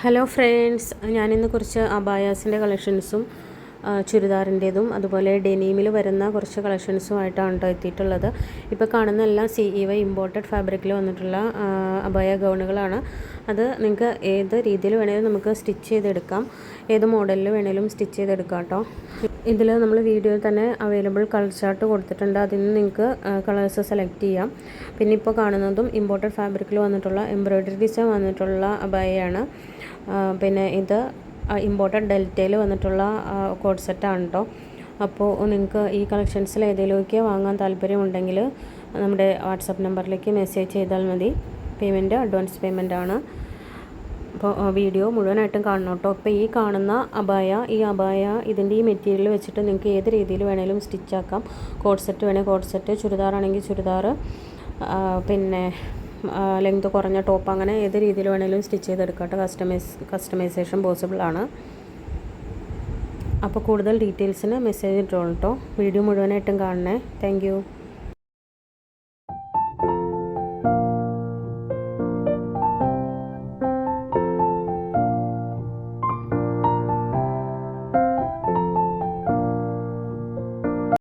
Hello friends, ഞാനിന്ന് കുറച്ച് അബായാസിൻ്റെ കളക്ഷൻസും ചുരിദാറിൻ്റേതും അതുപോലെ ഡെനീമിൽ വരുന്ന കുറച്ച് കളക്ഷൻസുമായിട്ടാണ് കേട്ടോ എത്തിയിട്ടുള്ളത്. ഇപ്പോൾ കാണുന്ന എല്ലാം CEY ഇമ്പോർട്ടഡ് ഫാബ്രിക്കിൽ വന്നിട്ടുള്ള അബായ ഗൗണുകളാണ്. അത് നിങ്ങൾക്ക് ഏത് രീതിയിൽ വേണമെങ്കിലും നമുക്ക് സ്റ്റിച്ച് ചെയ്തെടുക്കാം, ഏത് മോഡലിൽ വേണമെങ്കിലും സ്റ്റിച്ച് ചെയ്തെടുക്കാം കേട്ടോ. ഇതിൽ നമ്മൾ വീഡിയോയിൽ തന്നെ അവൈലബിൾ കളർ ചാർട്ട് കൊടുത്തിട്ടുണ്ട്. അതിൽ നിന്ന് നിങ്ങൾക്ക് കളേഴ്സ് സെലക്ട് ചെയ്യാം. പിന്നെ ഇപ്പോൾ കാണുന്നതും ഇമ്പോർട്ടഡ് ഫാബ്രിക്കിൽ വന്നിട്ടുള്ള എംബ്രോയ്ഡറി ഡിസൈൻ വന്നിട്ടുള്ള അബായയാണ്. പിന്നെ ഇത് ഇമ്പോർട്ടഡ് ഡെൽറ്റയിൽ വന്നിട്ടുള്ള കോഡ് സെറ്റാണ് കേട്ടോ. അപ്പോൾ നിങ്ങൾക്ക് ഈ കളക്ഷൻസിൽ ഏതെങ്കിലുമൊക്കെ വാങ്ങാൻ താല്പര്യമുണ്ടെങ്കിൽ നമ്മുടെ വാട്സപ്പ് നമ്പറിലേക്ക് മെസ്സേജ് ചെയ്താൽ മതി. പേയ്മെൻറ്റ് അഡ്വാൻസ് പേയ്മെൻ്റ് ആണ്. അപ്പോൾ വീഡിയോ മുഴുവനായിട്ടും കാണണം കേട്ടോ. ഇപ്പോൾ ഈ കാണുന്ന അബായ ഇതിൻ്റെ ഈ മെറ്റീരിയൽ വെച്ചിട്ട് നിങ്ങൾക്ക് ഏത് രീതിയിൽ വേണമെങ്കിലും സ്റ്റിച്ചാക്കാം. കോഡ് സെറ്റ് വേണമെങ്കിൽ കോഡ് സെറ്റ്, ചുരിദാറാണെങ്കിൽ ചുരിദാർ, പിന്നെ ലെങ്ത് കുറഞ്ഞ ടോപ്പ്, അങ്ങനെ ഏത് രീതിയിൽ വേണമെങ്കിലും സ്റ്റിച്ച് ചെയ്തെടുക്കാം കേട്ടോ. കസ്റ്റമൈസേഷൻ പോസിബിൾ ആണ്. അപ്പോൾ കൂടുതൽ ഡീറ്റെയിൽസിന് മെസ്സേജ് ഇട്ടോളൂ കേട്ടോ. വീഡിയോ മുഴുവനായിട്ടും കാണണേ. താങ്ക്